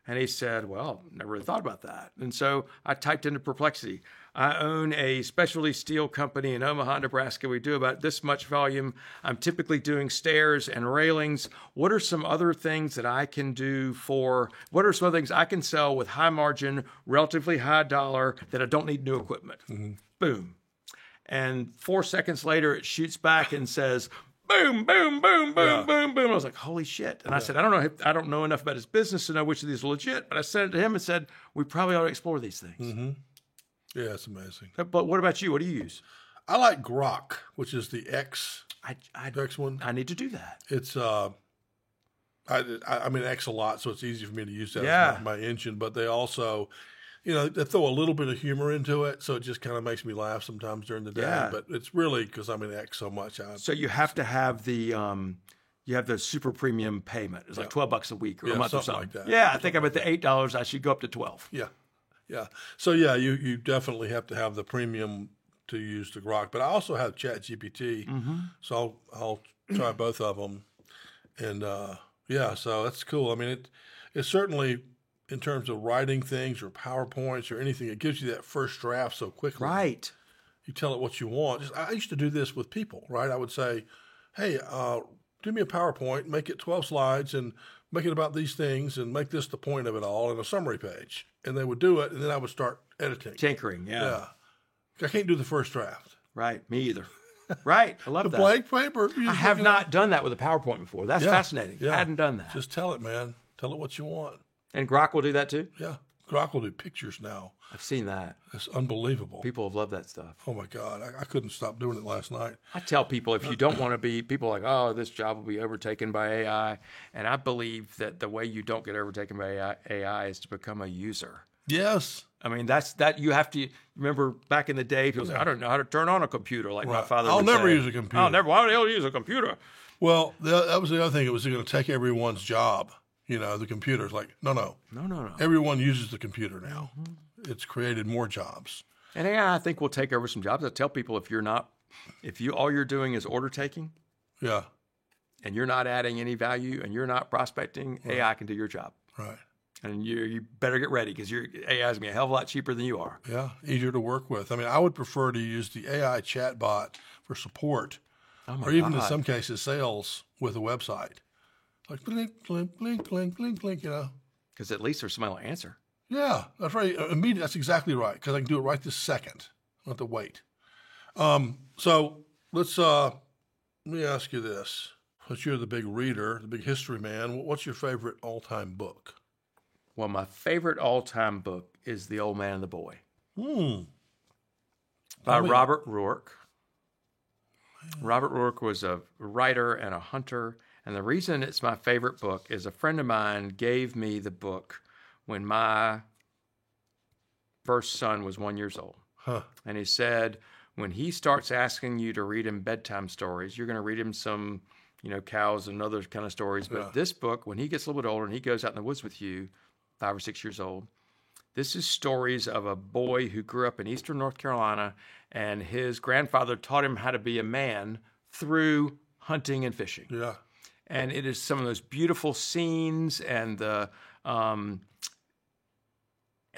And he said, well, never really thought about that. And so I typed into Perplexity. I own a specialty steel company in Omaha, Nebraska. We do about this much volume. I'm typically doing stairs and railings. What are some other things that I can do what are some other things I can sell with high margin, relatively high dollar, that I don't need new equipment? Mm-hmm. Boom. And 4 seconds later, it shoots back and says, boom, boom, boom, boom, boom, boom. I was like, holy shit. And I said, I don't know enough about his business to know which of these are legit, but I sent it to him and said, we probably ought to explore these things. Mm-hmm. Yeah, it's amazing. But what about you? What do you use? I like Grok, which is the X one. I need to do that. It's I'm in X a lot, so it's easy for me to use that as my engine. But they also, they throw a little bit of humor into it, so it just kind of makes me laugh sometimes during the day. Yeah. But it's really because I'm in X so much. So you have to have the super premium payment. It's like $12 a week or a month or something like that. Yeah, I think I'm at the $8. I should go up to $12. Yeah. Yeah. So, you definitely have to have the premium to use the Grok. But I also have ChatGPT, so I'll try both of them. And Yeah, so that's cool. I mean, it certainly, in terms of writing things or PowerPoints or anything, it gives you that first draft so quickly. Right. You tell it what you want. I used to do this with people, right? I would say, hey, do me a PowerPoint, make it 12 slides, and make it about these things, and make this the point of it all in a summary page. And they would do it, and then I would start editing. Tinkering, Yeah. I can't do the first draft. Right, me either. Right, I love The that. blank paper. I have not done that with a PowerPoint before. That's fascinating. Yeah. I hadn't done that. Just tell it, man. Tell it what you want. And Grok will do that too? Yeah. Grok will do pictures now. I've seen that. It's unbelievable. People have loved that stuff. Oh, my God. I couldn't stop doing it last night. I tell people, if you don't want to be, people are like, oh, this job will be overtaken by AI. And I believe that the way you don't get overtaken by AI is to become a user. Yes. I mean, that you have to remember back in the day, people say, I don't know how to turn on a computer, like my father I'll would never say. use a computer. Why the hell use a computer? Well, that was the other thing. It was going to take everyone's job. You know, the computer's like, no. No. Everyone uses the computer now. It's created more jobs. And AI, I think, will take over some jobs. I tell people, if all you're doing is order taking, Yeah. and you're not adding any value, and you're not prospecting, AI can do your job. Right. And you better get ready because your AI is going to be a hell of a lot cheaper than you are. Yeah. Easier to work with. I mean, I would prefer to use the AI chatbot for support, or even in some cases sales with a website. Like blink, blink, blink, blink, blink, blink, you know. Because at least there's somebody to answer. Yeah, that's right. Immediate. That's exactly right. Because I can do it right this second. I don't have to wait. So let me ask you this. Since you're the big reader, the big history man, what's your favorite all-time book? Well, my favorite all-time book is The Old Man and the Boy by Robert Ruark. Robert Ruark was a writer and a hunter. And the reason it's my favorite book is a friend of mine gave me the book when my first son was 1 year old. Huh. And he said, when he starts asking you to read him bedtime stories, you're going to read him some, cows and other kind of stories. But this book, when he gets a little bit older and he goes out in the woods with you, 5 or 6 years old, this is stories of a boy who grew up in eastern North Carolina, and his grandfather taught him how to be a man through hunting and fishing. Yeah. And it is some of those beautiful scenes, and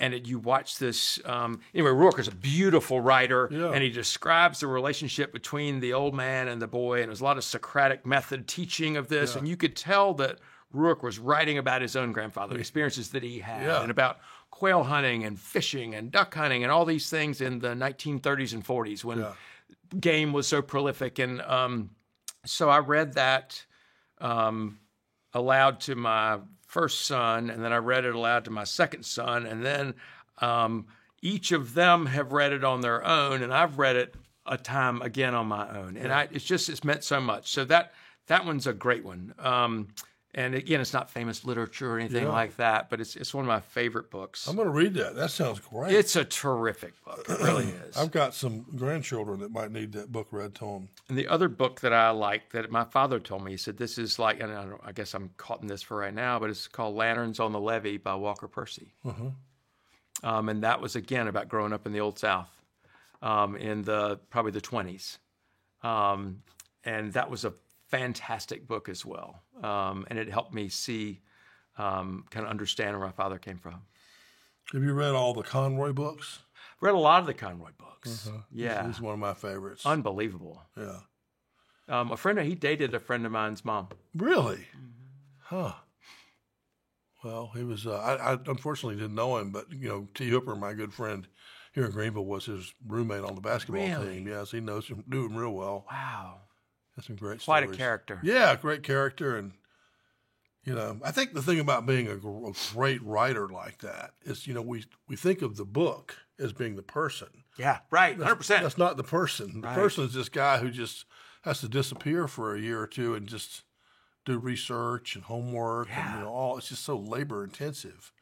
you watch this. Anyway, Ruark is a beautiful writer, and he describes the relationship between the old man and the boy, and there's a lot of Socratic method teaching of this, and you could tell that Ruark was writing about his own grandfather, experiences that he had, and about quail hunting and fishing and duck hunting and all these things in the 1930s and 40s when game was so prolific. And so I read that aloud to my first son, and then I read it aloud to my second son, and then each of them have read it on their own, and I've read it a time again on my own, and it's meant so much. So that one's a great one. And again, it's not famous literature or anything like that, but it's one of my favorite books. I'm going to read that. That sounds great. It's a terrific book. It really is. I've got some grandchildren that might need that book read to them. And the other book that I like that my father told me, he said, this is like, and I guess I'm caught in this for right now, but it's called Lanterns on the Levee by Walker Percy. And that was, again, about growing up in the Old South in probably the 20s. And that was a fantastic book as well. And it helped me see, kind of understand where my father came from. Have you read all the Conroy books? Read a lot of the Conroy books. Yeah. He's one of my favorites. Unbelievable. Yeah. He dated a friend of mine's mom. Really? Huh. Well, he was, I unfortunately didn't know him, but, T. Hooper, my good friend here in Greenville, was his roommate on the basketball team. Yes, he knew him real well. Wow. That's some great Quite stories. a character. Yeah, great character. And, I think the thing about being a great writer like that is, we think of the book as being the person. Yeah, right, 100%. That's not the person. The person is this guy who just has to disappear for a year or two and just do research and homework. And, it's just so labor intensive.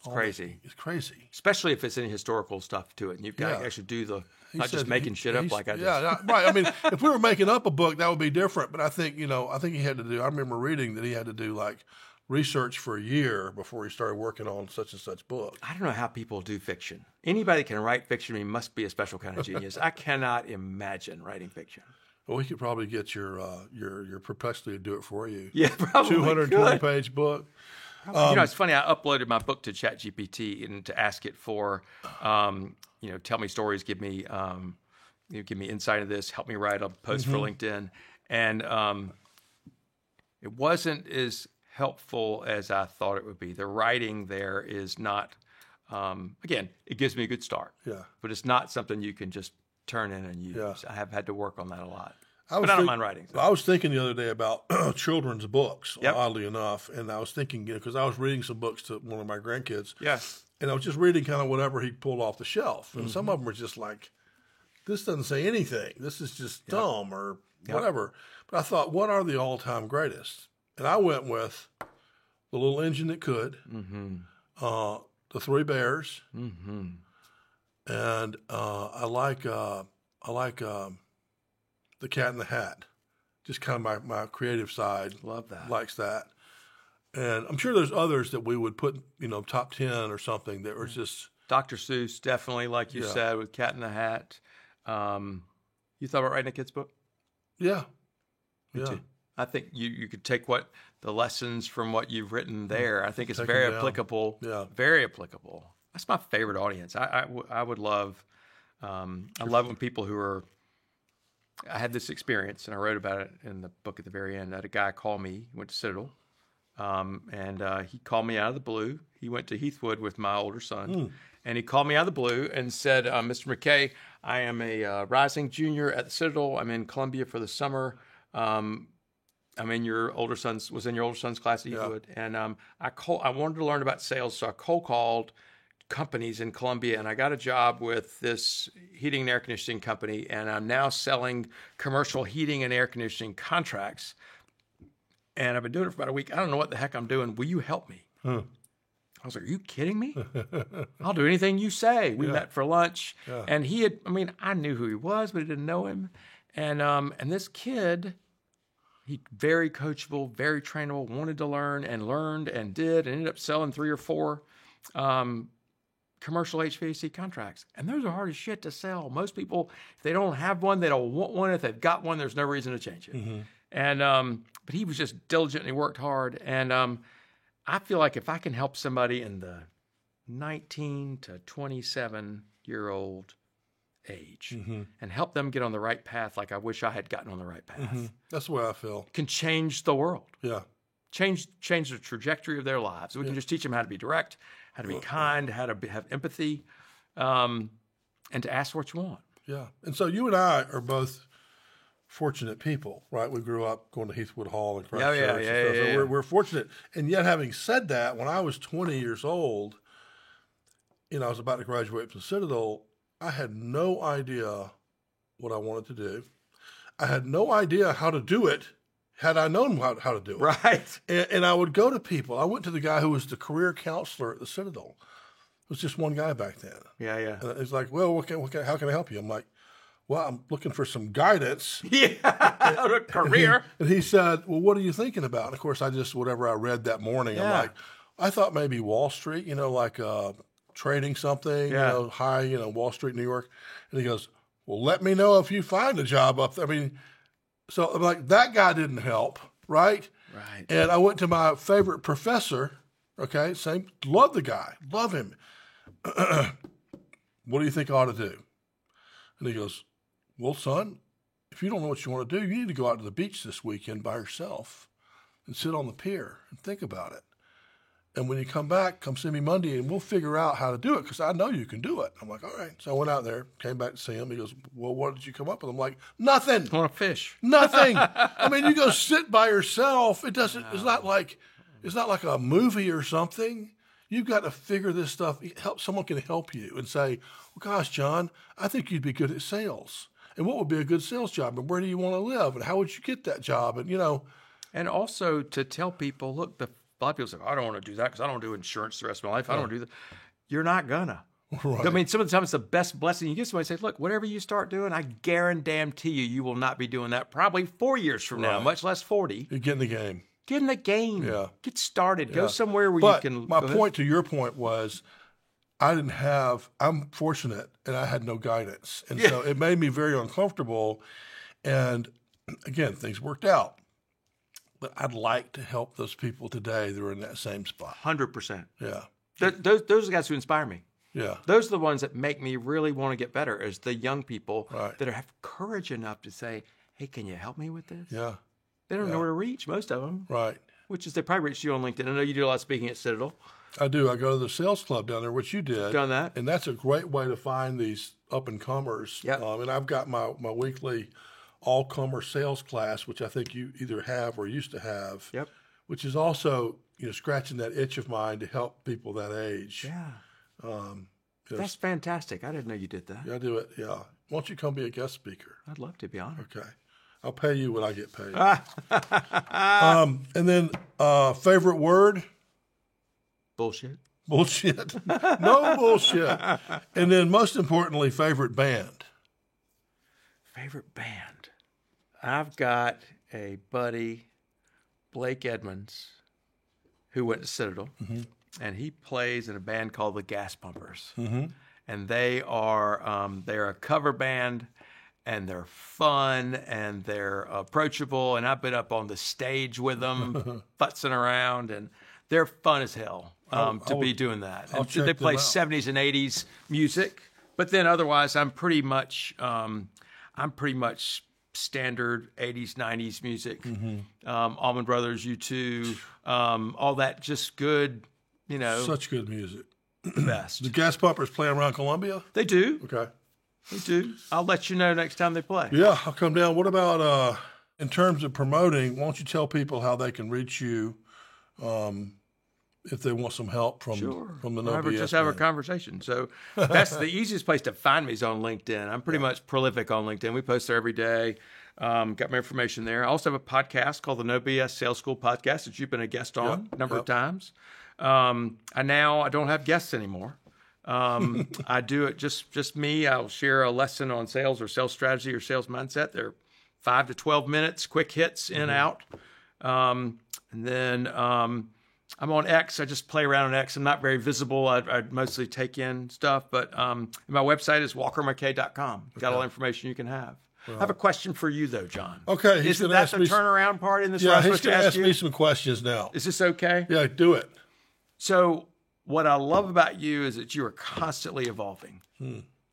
It's crazy. It's crazy. Especially if it's any historical stuff to it. And you've got to actually do just making shit up like I did. Yeah, right. I mean, if we were making up a book, that would be different. But I think, he had to do, I remember reading that he had to do like research for a year before he started working on such and such book. I don't know how people do fiction. Anybody that can write fiction must be a special kind of genius. I cannot imagine writing fiction. Well, we could probably get your Perplexity to do it for you. Yeah, probably 220-page book. It's funny. I uploaded my book to ChatGPT and to ask it for, tell me stories, give me insight into this, help me write a post for LinkedIn, and it wasn't as helpful as I thought it would be. The writing there is not. Again, it gives me a good start. Yeah, but it's not something you can just turn in and use. Yeah. I have had to work on that a lot. I don't mind writing. So. I was thinking the other day about children's books, Yep. oddly enough, and I was thinking, because I was reading some books to one of my grandkids, Yes, and I was just reading kind of whatever he pulled off the shelf, and some of them were just like, this doesn't say anything. This is just dumb or whatever. But I thought, what are the all-time greatest? And I went with The Little Engine That Could, The Three Bears, and I like The Cat in the Hat. Just kind of my creative side. Love that. Likes that. And I'm sure there's others that we would put, top 10 or something that were just. Dr. Seuss, definitely, like you said, with Cat in the Hat. You thought about writing a kid's book? Yeah. Me too. I think you could take the lessons from what you've written there. I think it's very applicable. Yeah. Very applicable. That's my favorite audience. I would love, I love when people who are, I had this experience and I wrote about it in the book at the very end. I had a guy call me, he went to Citadel, and he called me out of the blue. He went to Heathwood with my older son, and he called me out of the blue and said, Mr. McKay, I am a rising junior at the Citadel. I'm in Columbia for the summer. I'm in your older son's class at Heathwood, and I wanted to learn about sales, so I cold called companies in Columbia, and I got a job with this heating and air conditioning company, and I'm now selling commercial heating and air conditioning contracts, and I've been doing it for about a week. I don't know what the heck I'm doing. Will you help me? I was like, are you kidding me? I'll do anything you say. We met for lunch, and I knew who he was, but I didn't know him, and this kid, he very coachable, very trainable, wanted to learn and learned and did, and ended up selling 3 or 4 commercial HVAC contracts. And those are hard as shit to sell. Most people, if they don't have one, they don't want one. If they've got one, there's no reason to change it. And but he was just diligent and he worked hard. And I feel like if I can help somebody in the 19 to 27-year-old age and help them get on the right path, like I wish I had gotten on the right path. That's the way I feel. Can change the world. Yeah. Change the trajectory of their lives. We can just teach them how to be direct, how to be kind, how to have empathy, and to ask what you want. Yeah. And so you and I are both fortunate people, right? We grew up going to Heathwood Hall and Christ Church. So we're fortunate. And yet, having said that, when I was 20 years old, I was about to graduate from Citadel, I had no idea what I wanted to do. I had no idea how to do it had I known how to do it. Right. And I would go to people. I went to the guy who was the career counselor at the Citadel. It was just one guy back then. Yeah. And he's like, well, how can I help you? I'm like, well, I'm looking for some guidance. Yeah, career. And he said, well, what are you thinking about? And of course, whatever I read that morning, I'm like, I thought maybe Wall Street, like trading something, high, Wall Street, New York. And he goes, well, let me know if you find a job up there. So I'm like, that guy didn't help, right? Right. And I went to my favorite professor, love the guy, love him. What do you think I ought to do? And he goes, well, son, if you don't know what you want to do, you need to go out to the beach this weekend by yourself and sit on the pier and think about it. And when you come back, come see me Monday and we'll figure out how to do it because I know you can do it. I'm like, all right. So I went out there, came back to see him. He goes, well, what did you come up with? I'm like, nothing. I want to fish. Nothing. You go sit by yourself. It's not like a movie or something. You've got to figure this stuff. Someone can help you and say, well, gosh, John, I think you'd be good at sales. And what would be a good sales job? And where do you want to live? And how would you get that job? And, And also to tell people, look, a lot of people say, I don't want to do that because I don't do insurance the rest of my life. I don't do that. You're not gonna. Right. Some of the time it's the best blessing you get somebody say, look, whatever you start doing, I guarantee you will not be doing that probably 4 years from now, much less 40. You get in the game. Get in the game. Yeah. Get started. Yeah. Go somewhere where you can. My point to your point was I'm fortunate and I had no guidance. And so it made me very uncomfortable. And again, things worked out. But I'd like to help those people today that are in that same spot. 100%. Yeah. Those are the guys who inspire me. Yeah. Those are the ones that make me really want to get better, is the young people Right. that have courage enough to say, hey, can you help me with this? Yeah. They don't know where to reach, most of them. Right. Which is they probably reached you on LinkedIn. I know you do a lot of speaking at Citadel. I do. I go to the sales club down there, which you did. Done that. And that's a great way to find these up-and-comers. Yep. And I've got my weekly all-comer sales class, which I think you either have or used to have. Yep. Which is also, scratching that itch of mine to help people that age. Yeah. That's fantastic. I didn't know you did that. Yeah, I do it. Yeah. Why don't you come be a guest speaker? I'd love to be honored. Okay. I'll pay you when I get paid. And then favorite word? Bullshit. Bullshit. No bullshit. And then most importantly, favorite band? Favorite band? I've got a buddy, Blake Edmonds, who went to Citadel, and he plays in a band called the Gas Pumpers. And they are they're a cover band, and they're fun, and they're approachable, and I've been up on the stage with them, futzing around, and they're fun as hell to be doing that. And they play 70s and 80s music, but then otherwise I'm pretty much standard 80s, 90s music. Allman Brothers, U2, all that just good, Such good music. the best. The Gas Pumpers play around Columbia? They do. Okay. They do. I'll let you know next time they play. Yeah, I'll come down. What about in terms of promoting, why don't you tell people how they can reach you if they want some help from the No BS just have a band? conversation. So that's the easiest place to find me is on LinkedIn. I'm pretty much prolific on LinkedIn. We post there every day. Got my information there. I also have a podcast called the No BS Sales School Podcast that you've been a guest on a number of times. I don't have guests anymore. I do it just me. I'll share a lesson on sales or sales strategy or sales mindset. They're 5 to 12 minutes, quick hits in, out. And then I'm on X. I just play around on X. I'm not very visible. I mostly take in stuff, but my website is walkermckay.com. Got all the information you can have. I have a question for you, though, John. Okay. Isn't that the turnaround part in this? Yeah, he's going to ask me some questions now. Is this okay? Yeah, do it. So what I love about you is that you are constantly evolving.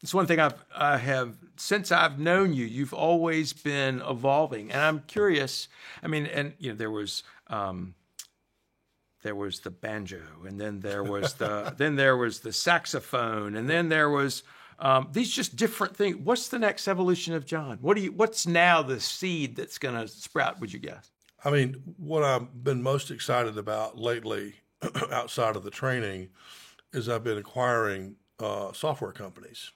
It's one thing I have, since I've known you, you've always been evolving. And I'm curious, there was the banjo, and then there was the saxophone, and then there was these just different things. What's the next evolution of John? What's now the seed that's going to sprout, would you guess? What I've been most excited about lately, outside of the training, is I've been acquiring software companies.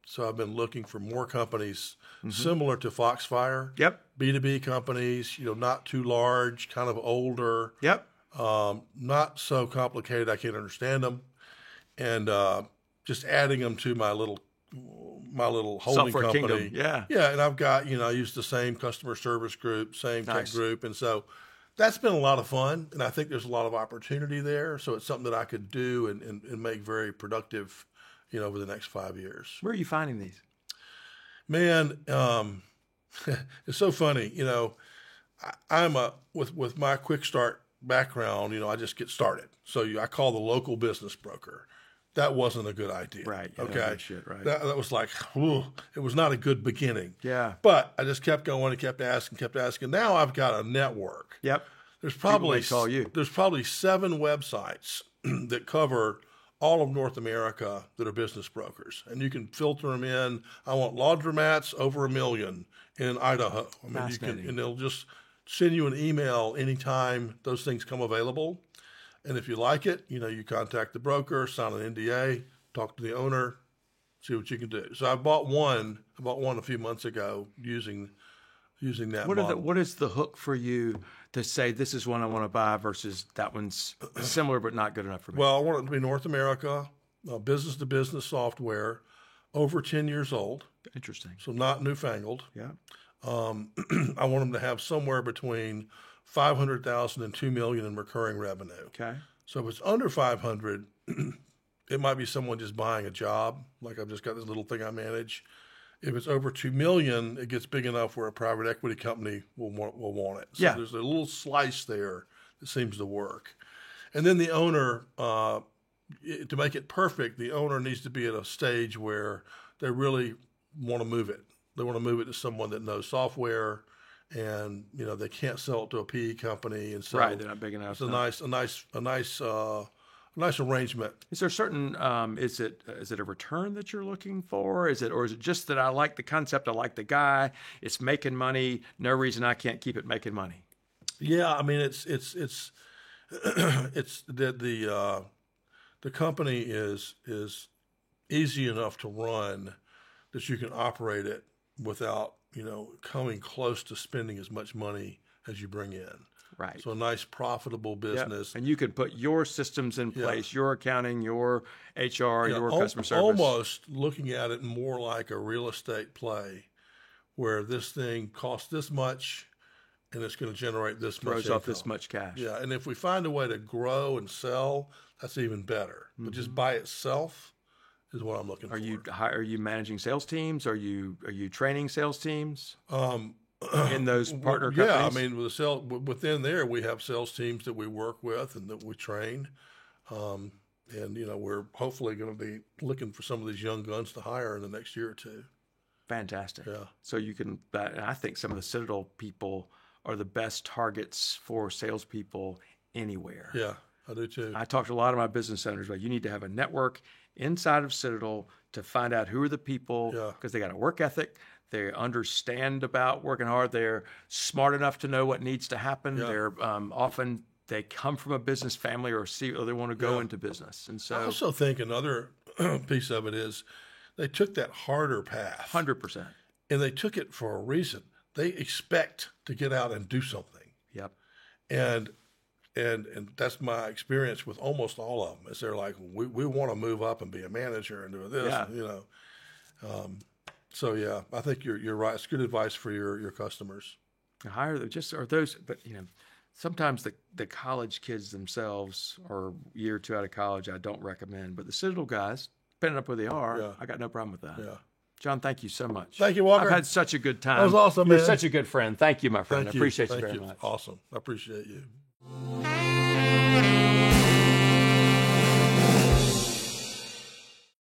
So I've been looking for more companies similar to Foxfire. Yep. B2B companies, not too large, kind of older. Yep. Not so complicated I can't understand them. And just adding them to my little holding software company. Kingdom. Yeah. Yeah, and I've got, I use the same customer service group, same tech Nice. group. And so that's been a lot of fun, and I think there's a lot of opportunity there. So it's something that I could do and make very productive, over the next 5 years. Where are you finding these? Man, it's so funny. I'm with my quick start background. I just get started. So I call the local business broker. That wasn't a good idea. Right. Okay. Shit, right. That was like, it was not a good beginning. Yeah. But I just kept going and kept asking. Now I've got a network. Yep. There's probably may call you. There's probably 7 websites that cover all of North America that are business brokers, and you can filter them in. I want laundromats over 1 million in Idaho. And they'll just send you an email anytime those things come available. And if you like it, you contact the broker, sign an NDA, talk to the owner, see what you can do. So I bought one a few months ago using that model. What is the hook for you to say this is one I want to buy versus that one's similar but not good enough for me? Well, I want it to be North America, business-to-business software, over 10 years old. Interesting. So not newfangled. Yeah. I want them to have somewhere between 500,000 and 2 million in recurring revenue. Okay. So if it's under 500, it might be someone just buying a job. Like I've just got this little thing I manage. If it's over $2 million, it gets big enough where a private equity company will want it. So there's a little slice there that seems to work. And then the owner, to make it perfect, the owner needs to be at a stage where they really want to move it. They want to move it to someone that knows software, and they can't sell it to a PE company, and so they're not big enough. It's a nice arrangement. Is there certain? Is it a return that you're looking for? Is it just that I like the concept? I like the guy. It's making money. No reason I can't keep it making money. Yeah, I mean it's that the company is easy enough to run that you can operate it without coming close to spending as much money as you bring in. Right. So a nice profitable business. Yep. And you could put your systems in place, your accounting, your HR, your customer service. Almost looking at it more like a real estate play, where this thing costs this much and it's going to generate this much income. Throws off this much cash. Yeah, and if we find a way to grow and sell, that's even better. Mm-hmm. But just by itself is what I'm looking for. Are you managing sales teams? Are you training sales teams? In those partner companies? Yeah, I mean, within there, we have sales teams that we work with and that we train. And, we're hopefully going to be looking for some of these young guns to hire in the next year or two. Fantastic. Yeah. So I think some of the Citadel people are the best targets for salespeople anywhere. Yeah, I do too. I talk to a lot of my business owners about you need to have a network inside of Citadel to find out who are the people, because they got a work ethic. They understand about working hard. They're smart enough to know what needs to happen. Yeah. They're often they come from a business family or they want to go into business. And so I also think another piece of it is they took that harder path. 100%. And they took it for a reason. They expect to get out and do something. Yep. And that's my experience with almost all of them. Is they're like, we want to move up and be a manager and do this. Yeah. So yeah, I think you're right. It's good advice for your customers. Hire those, but sometimes the college kids themselves, or a year or two out of college, I don't recommend. But the Citadel guys, depending on where they are, I got no problem with that. Yeah. John, thank you so much. Thank you, Walker. I've had such a good time. That was awesome, man. You're such a good friend. Thank you, my friend. Thank I appreciate you very much. Awesome. I appreciate you.